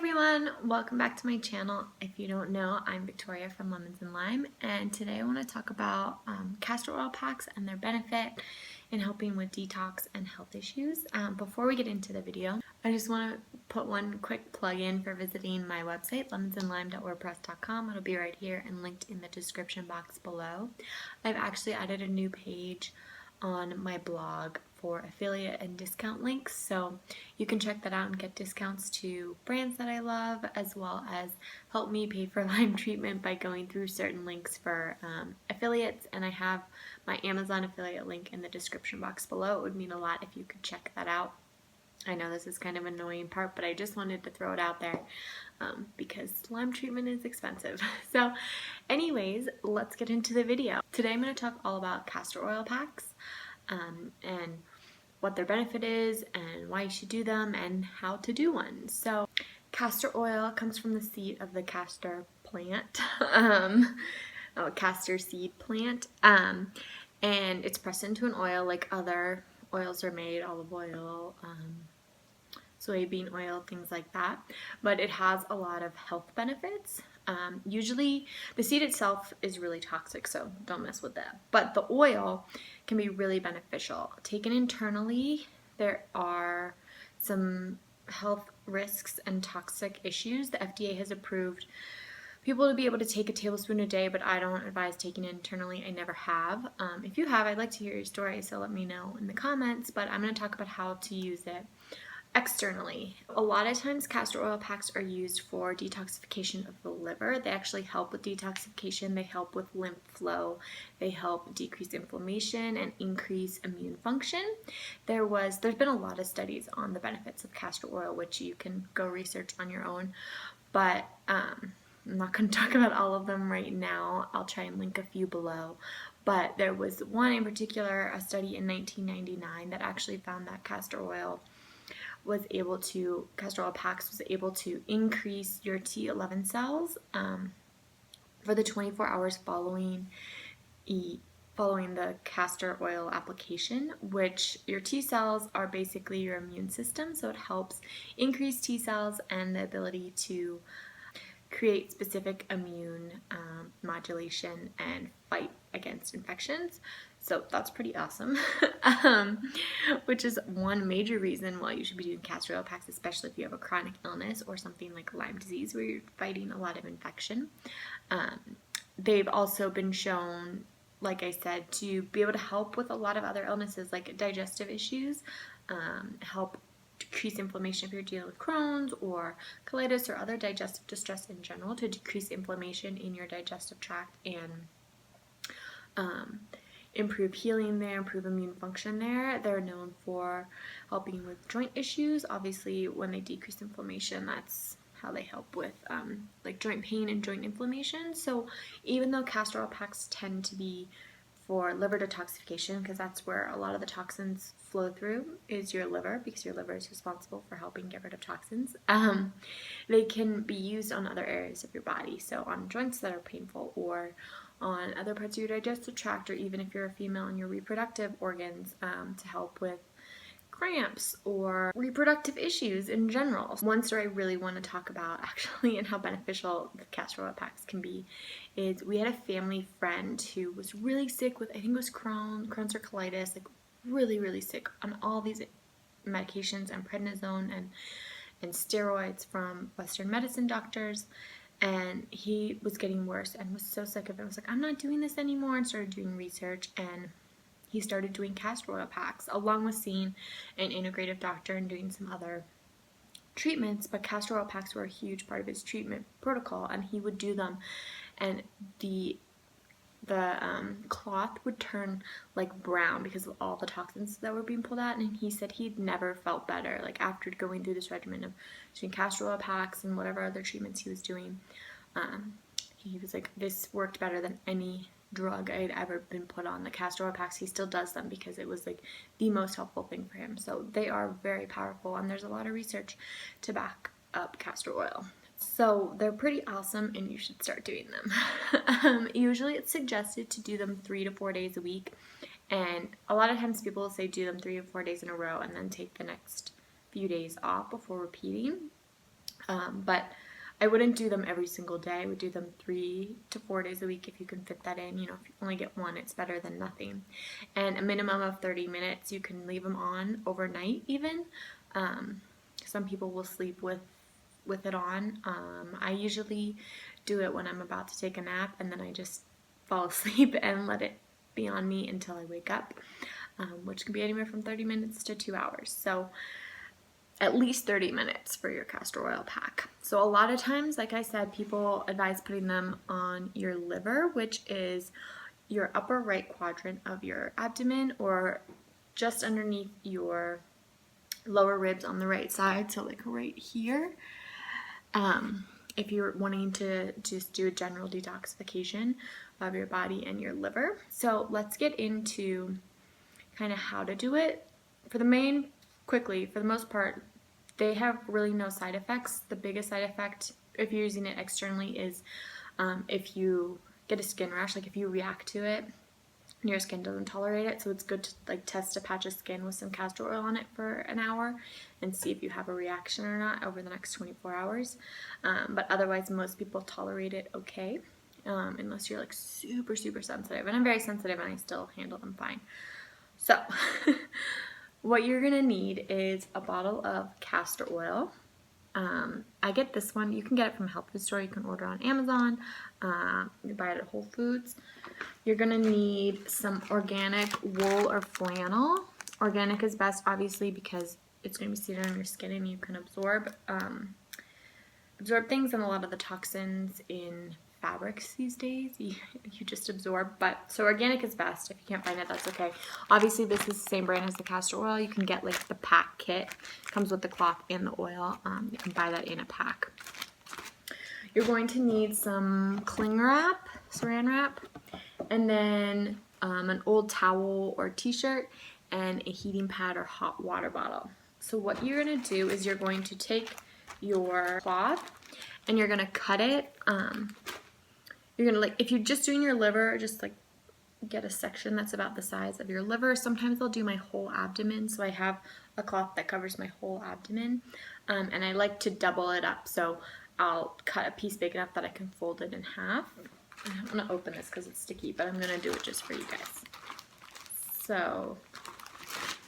everyone, welcome back to my channel. If you don't know, I'm Victoria from Lemons and Lime, and today I want to talk about castor oil packs and their benefit in helping with detox and health issues. Before we get into the video, I just want to put one quick plug in for visiting my website, lemonsandlime.wordpress.com. It'll be right here and linked in the description box below. I've actually added a new page on my blog for affiliate and discount links, so you can check that out and get discounts to brands that I love, as well as help me pay for Lyme treatment by going through certain links for affiliates. And I have my Amazon affiliate link in the description box below. It would mean a lot if you could check that out. I know this is kind of an annoying part, but I just wanted to throw it out there because Lyme treatment is expensive. So anyways, let's get into the video. Today I'm going to talk all about castor oil packs and what their benefit is and why you should do them and how to do one. So castor oil comes from the seed of the castor plant, castor seed plant, and it's pressed into an oil like other oils are made, olive oil, soybean oil, things like that, but it has a lot of health benefits. Usually the seed itself is really toxic, so don't mess with that, but the oil can be really beneficial. Taken internally, there are some health risks and toxic issues. The FDA has approved people to be able to take a tablespoon a day, but I don't advise taking it internally. I never have. If you have, I'd like to hear your story, so let me know in the comments, but I'm going to talk about how to use it externally. A lot of times castor oil packs are used for detoxification of the liver. They actually help with detoxification. They help with lymph flow. They help decrease inflammation and increase immune function. There's been a lot of studies on the benefits of castor oil, which you can go research on your own, but I'm not going to talk about all of them right now. I'll try and link a few below. But there was one in particular, a study in 1999, that actually found that castor oil packs was able to increase your T11 cells for the 24 hours following the castor oil application, which your T cells are basically your immune system, so it helps increase T cells and the ability to create specific immune modulation and fight against infections. So that's pretty awesome, which is one major reason why you should be doing castor oil packs, especially if you have a chronic illness or something like Lyme disease where you're fighting a lot of infection. They've also been shown, like I said, to be able to help with a lot of other illnesses like digestive issues, help decrease inflammation if you're dealing with Crohn's or colitis or other digestive distress in general, to decrease inflammation in your digestive tract and improve healing there, improve immune function there. They're known for helping with joint issues. Obviously, when they decrease inflammation, that's how they help with like joint pain and joint inflammation. So even though castor oil packs tend to be for liver detoxification, because that's where a lot of the toxins flow through, is your liver, because your liver is responsible for helping get rid of toxins. They can be used on other areas of your body, so on joints that are painful, or on other parts of your digestive tract, or even if you're a female in your reproductive organs, to help with cramps or reproductive issues in general. One story I really want to talk about, actually, and how beneficial the castor oil packs can be, is we had a family friend who was really sick with, I think it was Crohn's or colitis, like really, really sick on all these medications and prednisone and steroids from Western medicine doctors. And he was getting worse and was so sick of it. I was like, I'm not doing this anymore, and started doing research, and he started doing castor oil packs along with seeing an integrative doctor and doing some other treatments. But castor oil packs were a huge part of his treatment protocol, and he would do them, and the cloth would turn like brown because of all the toxins that were being pulled out. And he said he'd never felt better, like after going through this regimen of doing castor oil packs and whatever other treatments he was doing. He was like, this worked better than any drug I had ever been put on. The castor oil packs, he still does them because it was like the most helpful thing for him. So they are very powerful, and there's a lot of research to back up castor oil. So they're pretty awesome, and you should start doing them. Usually it's suggested to do them 3 to 4 days a week, and a lot of times people will say do them 3 to 4 days in a row and then take the next few days off before repeating. But I wouldn't do them every single day. I would do them 3 to 4 days a week if you can fit that in. You know, if you only get one, it's better than nothing. And a minimum of 30 minutes. You can leave them on overnight even. Some people will sleep with it on. I usually do it when I'm about to take a nap, and then I just fall asleep and let it be on me until I wake up, which can be anywhere from 30 minutes to 2 hours. So at least 30 minutes for your castor oil pack. So a lot of times, like I said, people advise putting them on your liver, which is your upper right quadrant of your abdomen, or just underneath your lower ribs on the right side, so like right here. If you're wanting to just do a general detoxification of your body and your liver. So let's get into kind of how to do it. For the most part, they have really no side effects. The biggest side effect, if you're using it externally, is if you get a skin rash, like if you react to it and your skin doesn't tolerate it. So it's good to like test a patch of skin with some castor oil on it for an hour and see if you have a reaction or not over the next 24 hours. But otherwise, most people tolerate it okay, unless you're like super, super sensitive. And I'm very sensitive and I still handle them fine. So what you're going to need is a bottle of castor oil. I get this one. You can get it from a health food store. You can order on Amazon. You buy it at Whole Foods. You're going to need some organic wool or flannel. Organic is best, obviously, because it's going to be seated on your skin and you can absorb things, and a lot of the toxins in fabrics these days you just absorb. But so organic is best. If you can't find it, that's okay. Obviously, this is the same brand as the castor oil. You can get like the pack kit. It comes with the cloth and the oil. You can buy that in a pack. You're going to need some cling wrap, saran wrap, and then an old towel or t-shirt and a heating pad or hot water bottle. So what you're going to do is you're going to take your cloth and you're going to cut it. You're going to, like, if you're just doing your liver, just like get a section that's about the size of your liver. Sometimes I'll do my whole abdomen, so I have a cloth that covers my whole abdomen, and I like to double it up. So I'll cut a piece big enough that I can fold it in half. I'm going to open this because it's sticky, but I'm going to do it just for you guys. So,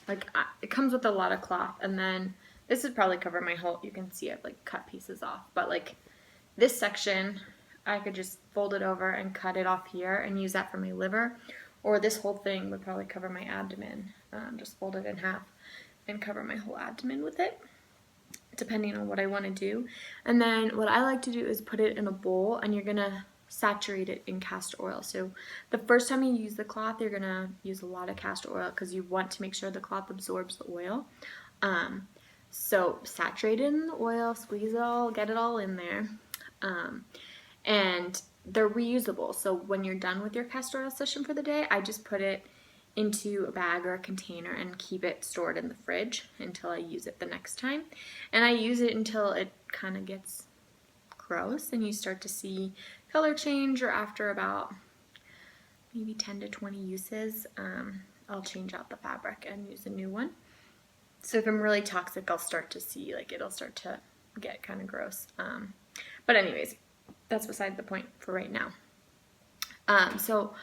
like, it comes with a lot of cloth, and then this would probably cover my whole, you can see I've, like, cut pieces off. But, like, this section, I could just fold it over and cut it off here and use that for my liver. Or this whole thing would probably cover my abdomen. Just fold it in half and cover my whole abdomen with it, depending on what I want to do. And then what I like to do is put it in a bowl, and you're going to saturate it in castor oil. So the first time you use the cloth, you're going to use a lot of castor oil because you want to make sure the cloth absorbs the oil. So saturate it in the oil, squeeze it all, get it all in there. And they're reusable. So when you're done with your castor oil session for the day, I just put it into a bag or a container and keep it stored in the fridge until I use it the next time. And I use it until it kind of gets gross and you start to see color change, or after about maybe 10 to 20 uses, I'll change out the fabric and use a new one. So if I'm really toxic, I'll start to see, like, it'll start to get kind of gross. But anyways, that's beside the point for right now. So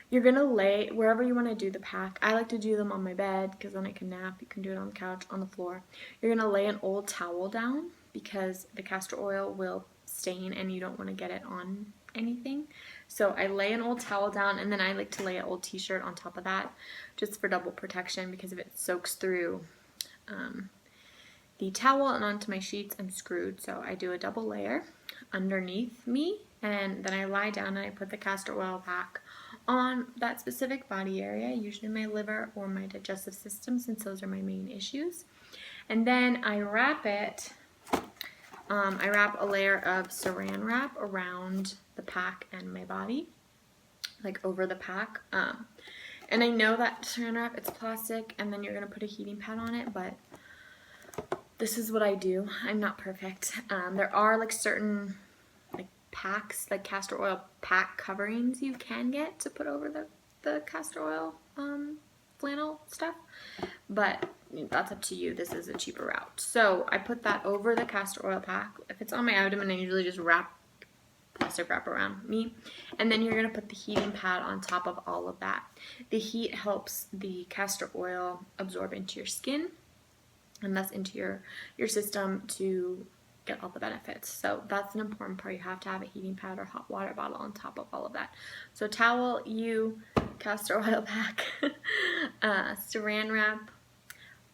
you're going to lay wherever you want to do the pack. I like to do them on my bed because then I can nap. You can do it on the couch, on the floor. You're going to lay an old towel down because the castor oil will stain and you don't want to get it on anything. So I lay an old towel down, and then I like to lay an old t-shirt on top of that just for double protection, because if it soaks through the towel and onto my sheets, I'm screwed. So I do a double layer underneath me, and then I lie down and I put the castor oil pack on that specific body area, usually my liver or my digestive system, since those are my main issues. And then I wrap it. I wrap a layer of saran wrap around the pack and my body, like over the pack. And I know that saran wrap, it's plastic, and then you're going to put a heating pad on it, but this is what I do. I'm not perfect. There are like certain like packs, like castor oil pack coverings you can get to put over the castor oil flannel stuff. But that's up to you. This is a cheaper route. So I put that over the castor oil pack. If it's on my abdomen, I usually just wrap plastic wrap around me, and then you're going to put the heating pad on top of all of that. The heat helps the castor oil absorb into your skin and thus into your system to get all the benefits. So that's an important part. You have to have a heating pad or hot water bottle on top of all of that. So towel, castor oil pack, saran wrap,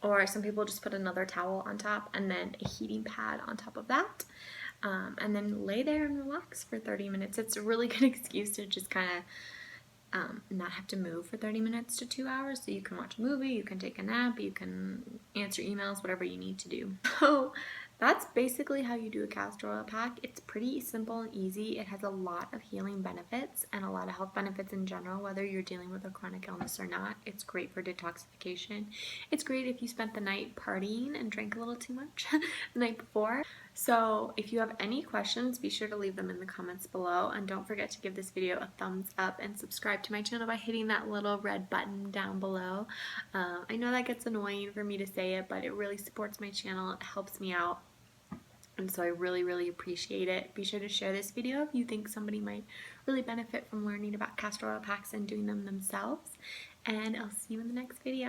or some people just put another towel on top, and then a heating pad on top of that. And then lay there and relax for 30 minutes. It's a really good excuse to just kind of not have to move for 30 minutes to 2 hours. So you can watch a movie, you can take a nap, you can answer emails, whatever you need to do. So that's basically how you do a castor oil pack. It's pretty simple and easy. It has a lot of healing benefits and a lot of health benefits in general, whether you're dealing with a chronic illness or not. It's great for detoxification. It's great if you spent the night partying and drank a little too much the night before. So if you have any questions, be sure to leave them in the comments below, and don't forget to give this video a thumbs up and subscribe to my channel by hitting that little red button down below. I know that gets annoying for me to say it, but it really supports my channel. It helps me out. And so I really, really appreciate it. Be sure to share this video if you think somebody might really benefit from learning about castor oil packs and doing them themselves. And I'll see you in the next video.